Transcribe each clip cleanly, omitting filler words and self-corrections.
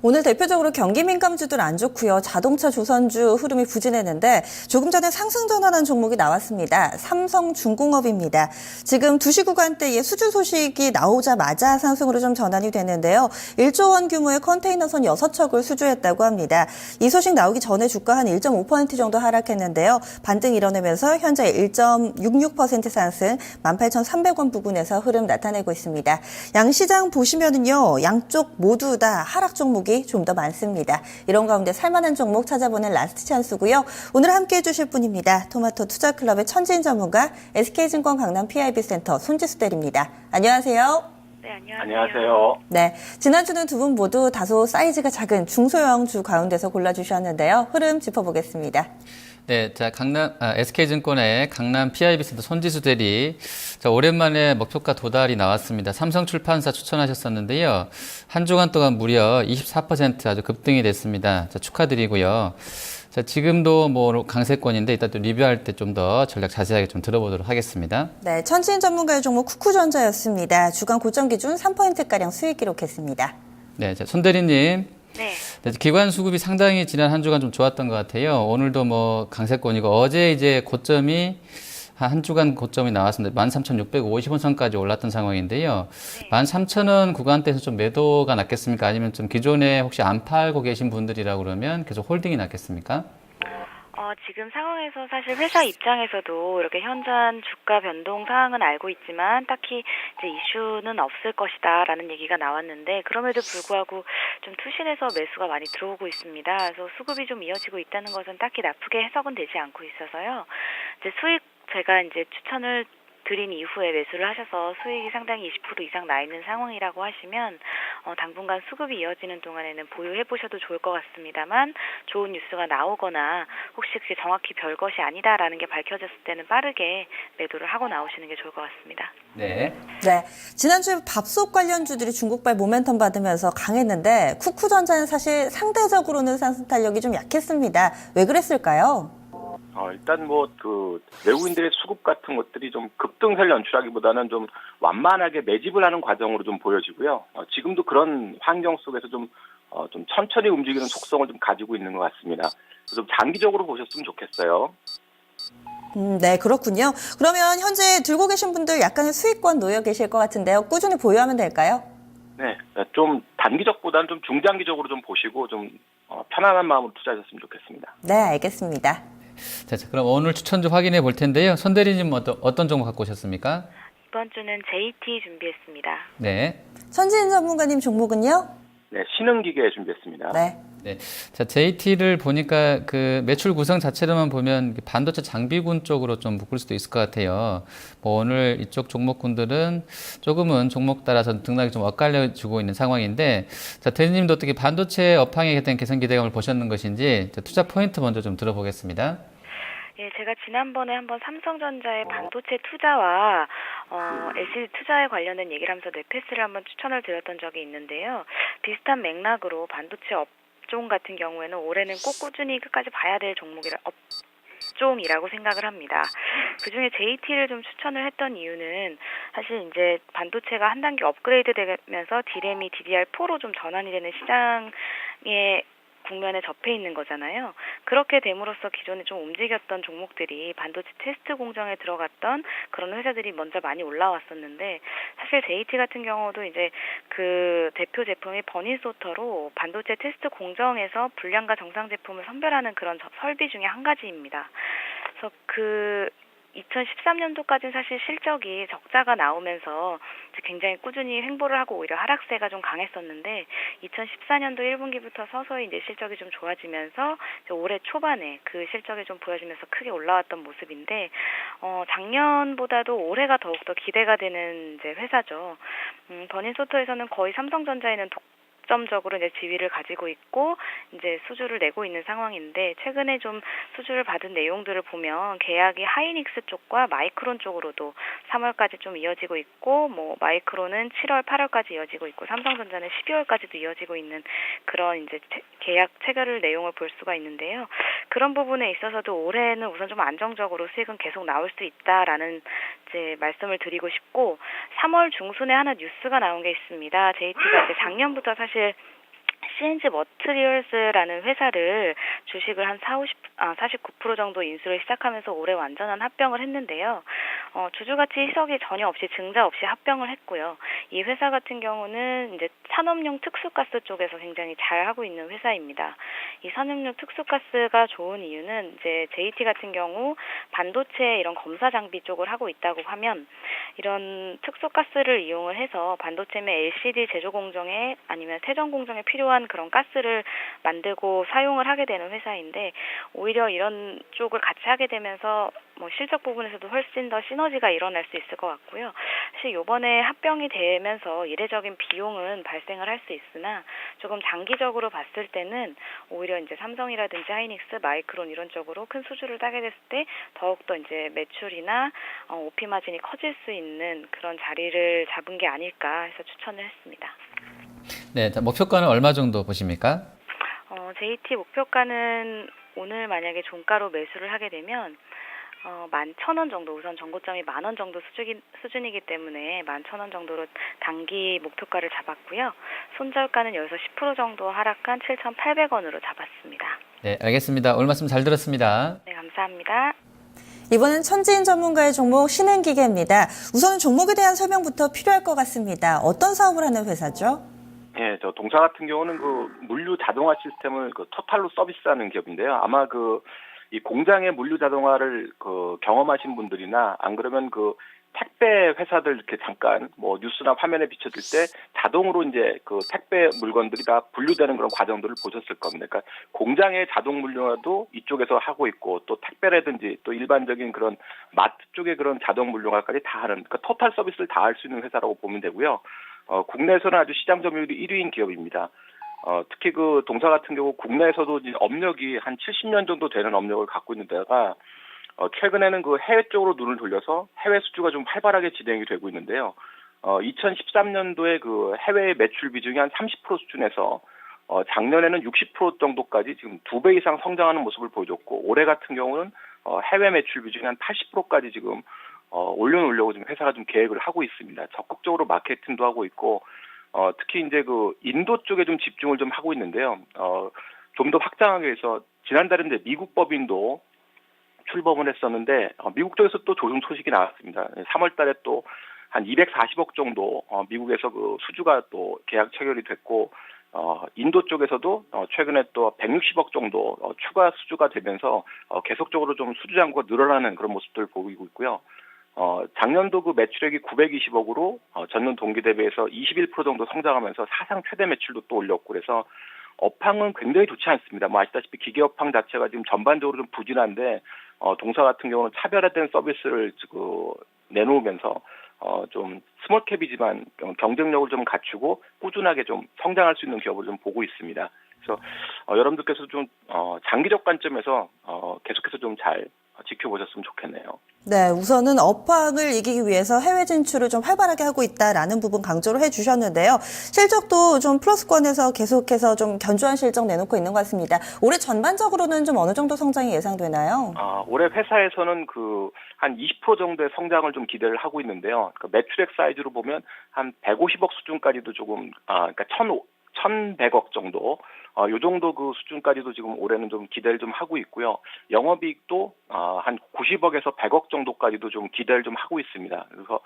오늘 대표적으로 경기 민감주들 안 좋고요. 자동차 조선주 흐름이 부진했는데 조금 전에 상승 전환한 종목이 나왔습니다. 삼성중공업입니다. 지금 2시 구간대에 수주 소식이 나오자마자 상승으로 좀 전환이 됐는데요. 1조 원 규모의 컨테이너선 6척을 수주했다고 합니다. 이 소식 나오기 전에 주가 한 1.5% 정도 하락했는데요. 반등 이뤄내면서 현재 1.66% 상승 18,300원 부근에서 흐름 나타내고 있습니다. 양시장 보시면은요. 양쪽 모두 다 하락 종목이 좀 더 많습니다. 이런 가운데 살만한 종목 찾아보는 라스트 찬스고요. 오늘 함께해 주실 분입니다. 토마토 투자클럽의 천지인 전문가 SK증권 강남 PIB센터 손지수 대리입니다. 안녕하세요. 네, 안녕하세요. 네, 지난주는 두 분 모두 다소 사이즈가 작은 중소형주 가운데서 골라주셨는데요. 흐름 짚어보겠습니다. 네, 자, SK증권의 강남 PIB센터 손지수 대리. 자, 오랜만에 목표가 도달이 나왔습니다. 삼성출판사 추천하셨었는데요. 한 주간 동안 무려 24% 아주 급등이 됐습니다. 자, 축하드리고요. 자, 지금도 뭐 강세권인데 이따 또 리뷰할 때 좀 더 전략 자세하게 좀 들어보도록 하겠습니다. 네, 천지인 전문가의 종목 쿠쿠전자였습니다. 주간 고점 기준 3%가량 수익 기록했습니다. 네, 자, 손 대리님. 네. 네, 기관 수급이 상당히 지난 한 주간 좀 좋았던 것 같아요. 오늘도 뭐 강세권이고 어제 이제 고점이 한 주간 고점이 나왔습니다. 13,650원 선까지 올랐던 상황인데요. 네. 13,000원 구간대에서 좀 매도가 낫겠습니까? 아니면 좀 기존에 혹시 안 팔고 계신 분들이라고 그러면 계속 홀딩이 낫겠습니까? 지금 상황에서 사실 회사 입장에서도 이렇게 현재 주가 변동 사항은 알고 있지만 딱히 이제 이슈는 없을 것이다라는 얘기가 나왔는데 그럼에도 불구하고 좀 투신해서 매수가 많이 들어오고 있습니다. 그래서 수급이 좀 이어지고 있다는 것은 딱히 나쁘게 해석은 되지 않고 있어서요. 이제 수익 제가 이제 추천을 드린 이후에 매수를 하셔서 수익이 상당히 20% 이상 나 있는 상황이라고 하시면 당분간 수급이 이어지는 동안에는 보유해 보셔도 좋을 것 같습니다만 좋은 뉴스가 나오거나 혹시 그게 정확히 별것이 아니다라는 게 밝혀졌을 때는 빠르게 매도를 하고 나오시는 게 좋을 것 같습니다. 네. 네, 지난주에 밥솥 관련주들이 중국발 모멘텀 받으면서 강했는데 쿠쿠전자는 사실 상대적으로는 상승 탄력이 좀 약했습니다. 왜 그랬을까요? 일단 외국인들의 수급 같은 것들이 좀 급등세를 연출하기보다는 좀 완만하게 매집을 하는 과정으로 좀 보여지고요. 지금도 그런 환경 속에서 좀 천천히 움직이는 속성을 좀 가지고 있는 것 같습니다. 좀 장기적으로 보셨으면 좋겠어요. 네, 그렇군요. 그러면 현재 들고 계신 분들 약간의 수익권 놓여 계실 것 같은데요. 꾸준히 보유하면 될까요? 네, 좀 단기적보다는 좀 중장기적으로 좀 보시고 좀 편안한 마음으로 투자하셨으면 좋겠습니다. 네, 알겠습니다. 자, 그럼 오늘 추천주 확인해 볼 텐데요. 손 대리님 어떤 종목 갖고 오셨습니까? 이번 주는 JT 준비했습니다. 네. 천지인 전문가님 종목은요? 네, 신흥기계 준비했습니다. 네. 네. 자, JT를 보니까 그 매출 구성 자체로만 보면 반도체 장비군 쪽으로 좀 묶을 수도 있을 것 같아요. 뭐 오늘 이쪽 종목군들은 조금은 종목 따라서 등락이 좀 엇갈려지고 있는 상황인데, 자, 대리님도 어떻게 반도체 업황에 대한 개선 기대감을 보셨는 것인지 투자 포인트 먼저 좀 들어보겠습니다. 예, 제가 지난번에 한번 삼성전자의 반도체 투자와 LCD 투자에 관련된 얘기를 하면서 뇌패스를 한번 추천을 드렸던 적이 있는데요. 비슷한 맥락으로 반도체 업종 같은 경우에는 올해는 꼭 꾸준히 끝까지 봐야 될 업종이라고 생각을 합니다. 그중에 JT를 좀 추천을 했던 이유는 사실 이제 반도체가 한 단계 업그레이드 되면서 D램이 DDR4로 좀 전환이 되는 시장에 국면에 접해 있는 거잖아요. 그렇게 됨으로써 기존에 좀 움직였던 종목들이 반도체 테스트 공정에 들어갔던 그런 회사들이 먼저 많이 올라왔었는데 사실 JT 같은 경우도 이제 그 대표 제품이 버닝소터로 반도체 테스트 공정에서 불량과 정상 제품을 선별하는 그런 설비 중에 한 가지입니다. 그래서 2013년도까지는 사실 실적이 적자가 나오면서 굉장히 꾸준히 횡보를 하고 오히려 하락세가 좀 강했었는데 2014년도 1분기부터 서서히 이제 실적이 좀 좋아지면서 이제 올해 초반에 그 실적이 좀 보여지면서 크게 올라왔던 모습인데 작년보다도 올해가 더욱더 기대가 되는 이제 회사죠. 버닝소터에서는 거의 삼성전자에는 독점적으로 이제 지위를 가지고 있고 이제 수주를 내고 있는 상황인데 최근에 좀 수주를 받은 내용들을 보면 계약이 하이닉스 쪽과 마이크론 쪽으로도 3월까지 좀 이어지고 있고 뭐 마이크론은 7월, 8월까지 이어지고 있고 삼성전자는 12월까지도 이어지고 있는 그런 이제 계약 체결을 내용을 볼 수가 있는데요. 그런 부분에 있어서도 올해는 우선 좀 안정적으로 수익은 계속 나올 수 있다라는 이제 말씀을 드리고 싶고 3월 중순에 하나 뉴스가 나온 게 있습니다. JT가 이제 작년부터 사실 CNG 머트리얼스라는 회사를 주식을 한 49% 정도 인수를 시작하면서 올해 완전한 합병을 했는데요. 주주가치 희석이 전혀 없이 증자 없이 합병을 했고요. 이 회사 같은 경우는 이제 산업용 특수가스 쪽에서 굉장히 잘 하고 있는 회사입니다. 이 산업용 특수가스가 좋은 이유는 이제 JT 같은 경우 반도체 이런 검사 장비 쪽을 하고 있다고 하면 이런 특수가스를 이용을 해서 반도체 내 LCD 제조 공정에 아니면 세정 공정에 필요한 그런 가스를 만들고 사용을 하게 되는 회사인데 오히려 이런 쪽을 같이 하게 되면서 뭐 실적 부분에서도 훨씬 더 시너지가 일어날 수 있을 것 같고요. 사실 이번에 합병이 되면서 이례적인 비용은 발생을 할 수 있으나 조금 장기적으로 봤을 때는 오히려 이제 삼성이라든지 하이닉스, 마이크론 이런 쪽으로 큰 수주를 따게 됐을 때 더욱더 이제 매출이나 OP 마진이 커질 수 있는 그런 자리를 잡은 게 아닐까 해서 추천을 했습니다. 네, 자, 목표가는 얼마 정도 보십니까? JT 목표가는 오늘 만약에 종가로 매수를 하게 되면 11,000원 정도, 우선 전고점이 10,000원 정도 수준이기 때문에 11,000원 정도로 단기 목표가를 잡았고요. 손절가는 여기서 10% 정도 하락한 7,800원으로 잡았습니다. 네, 알겠습니다. 오늘 말씀 잘 들었습니다. 네, 감사합니다. 이번엔 천지인 전문가의 종목 신흥기계입니다. 우선 종목에 대한 설명부터 필요할 것 같습니다. 어떤 사업을 하는 회사죠? 예, 저 동사 같은 경우는 그 물류 자동화 시스템을 그 토탈로 서비스하는 기업인데요. 아마 이 공장의 물류 자동화를 경험하신 분들이나 안 그러면 택배 회사들 이렇게 잠깐 뭐 뉴스나 화면에 비춰질 때 자동으로 이제 택배 물건들이 다 분류되는 그런 과정들을 보셨을 겁니다. 그러니까 공장의 자동 물류화도 이쪽에서 하고 있고 또 택배라든지 또 일반적인 그런 마트 쪽의 그런 자동 물류화까지 다 하는 그러니까 토탈 서비스를 다 할 수 있는 회사라고 보면 되고요. 국내에서는 아주 시장 점유율이 1위인 기업입니다. 특히 동사 같은 경우 국내에서도 이제 업력이 한 70년 정도 되는 업력을 갖고 있는 데다가 최근에는 해외 쪽으로 눈을 돌려서 해외 수주가 좀 활발하게 진행이 되고 있는데요. 2013년도에 해외 매출 비중이 한 30% 수준에서 작년에는 60% 정도까지 지금 2배 이상 성장하는 모습을 보여줬고 올해 같은 경우는 해외 매출 비중이 한 80%까지 지금 올려놓으려고 지금 회사가 좀 계획을 하고 있습니다. 적극적으로 마케팅도 하고 있고 특히 이제 인도 쪽에 좀 집중을 좀 하고 있는데요. 좀 더 확장하기 위해서 지난달에 이제 미국 법인도 출범을 했었는데 미국 쪽에서 또 조정 소식이 나왔습니다. 3월달에 또 한 240억 정도 미국에서 수주가 또 계약 체결이 됐고 인도 쪽에서도 최근에 또 160억 정도 추가 수주가 되면서 계속적으로 좀 수주 잔고가 늘어나는 그런 모습들을 보이고 있고요. 작년도 매출액이 920억으로 전년 동기 대비해서 21% 정도 성장하면서 사상 최대 매출도 또 올렸고 그래서 업황은 굉장히 좋지 않습니다. 뭐 아시다시피 기계 업황 자체가 지금 전반적으로 좀 부진한데 동사 같은 경우는 차별화된 서비스를 내놓으면서 좀 스몰캡이지만 경쟁력을 좀 갖추고 꾸준하게 좀 성장할 수 있는 기업을 좀 보고 있습니다. 그래서 여러분들께서 좀 장기적 관점에서 계속해서 좀 잘 지켜보셨으면 좋겠네요. 네, 우선은 업황을 이기기 위해서 해외 진출을 좀 활발하게 하고 있다라는 부분 강조를 해주셨는데요. 실적도 좀 플러스권에서 계속해서 좀 견조한 실적 내놓고 있는 것 같습니다. 올해 전반적으로는 좀 어느 정도 성장이 예상되나요? 올해 회사에서는 한 20% 정도의 성장을 좀 기대를 하고 있는데요. 매출액 사이즈로 보면 한 150억 수준까지도 조금, 그러니까 1,100억 정도, 요 정도 수준까지도 지금 올해는 좀 기대를 좀 하고 있고요. 영업이익도 한 90억에서 100억 정도까지도 좀 기대를 좀 하고 있습니다. 그래서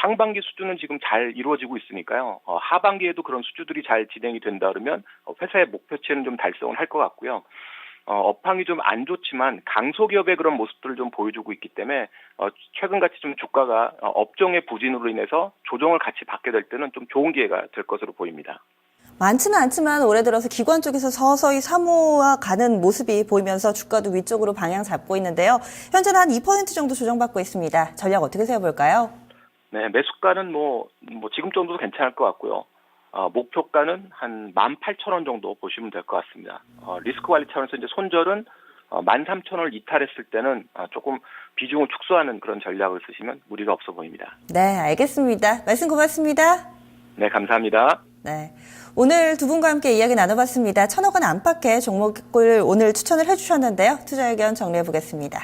상반기 수주는 지금 잘 이루어지고 있으니까요. 하반기에도 그런 수주들이 잘 진행이 된다 그러면 회사의 목표치는 좀 달성을 할 것 같고요. 업황이 좀 안 좋지만 강소기업의 그런 모습들을 좀 보여주고 있기 때문에 최근같이 좀 주가가 업종의 부진으로 인해서 조정을 같이 받게 될 때는 좀 좋은 기회가 될 것으로 보입니다. 많지는 않지만 올해 들어서 기관 쪽에서 서서히 사모아 가는 모습이 보이면서 주가도 위쪽으로 방향 잡고 있는데요. 현재는 한 2% 정도 조정받고 있습니다. 전략 어떻게 세워볼까요? 네, 매수가는 뭐 지금 정도도 괜찮을 것 같고요. 목표가는 한 18,000원 정도 보시면 될 것 같습니다. 리스크 관리 차원에서 이제 손절은 13,000원을 이탈했을 때는 조금 비중을 축소하는 그런 전략을 쓰시면 무리가 없어 보입니다. 네, 알겠습니다. 말씀 고맙습니다. 네, 감사합니다. 네. 오늘 두 분과 함께 이야기 나눠봤습니다. 1,000억 원 안팎의 종목을 오늘 추천을 해주셨는데요. 투자 의견 정리해 보겠습니다.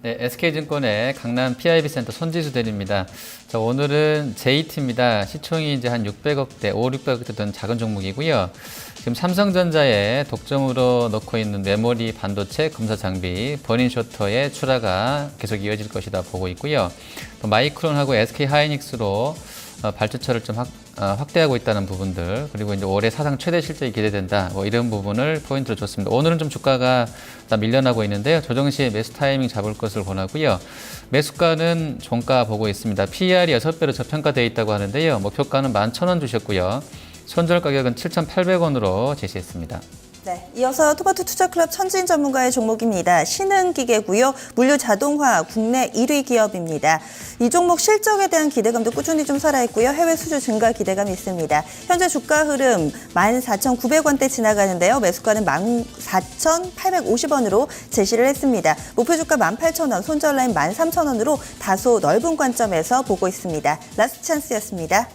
네, SK증권의 강남 PIB센터 손지수 대리입니다. 자, 오늘은 JT입니다. 시총이 이제 한 600억대, 600억대 된 작은 종목이고요. 지금 삼성전자에 독점으로 넣고 있는 메모리, 반도체, 검사 장비, 버닝 셔터의 출하가 계속 이어질 것이다 보고 있고요. 또 마이크론하고 SK 하이닉스로 발주처를 좀 확대하고 있다는 부분들, 그리고 이제 올해 사상 최대 실적이 기대된다, 뭐 이런 부분을 포인트로 줬습니다. 오늘은 좀 주가가 밀려나고 있는데요. 조정 시에 매수 타이밍 잡을 것을 권하고요. 매수가는 종가 보고 있습니다. PER이 6배로 저평가되어 있다고 하는데요. 목표가는 11,000원 주셨고요. 손절 가격은 7,800원으로 제시했습니다. 네, 이어서 토마토 투자클럽 천지인 전문가의 종목입니다. 신흥기계고요. 물류 자동화 국내 1위 기업입니다. 이 종목 실적에 대한 기대감도 꾸준히 좀 살아있고요. 해외 수주 증가 기대감이 있습니다. 현재 주가 흐름 14,900원대 지나가는데요. 매수가는 14,850원으로 제시를 했습니다. 목표 주가 18,000원, 손절 라인 13,000원으로 다소 넓은 관점에서 보고 있습니다. 라스트 찬스였습니다.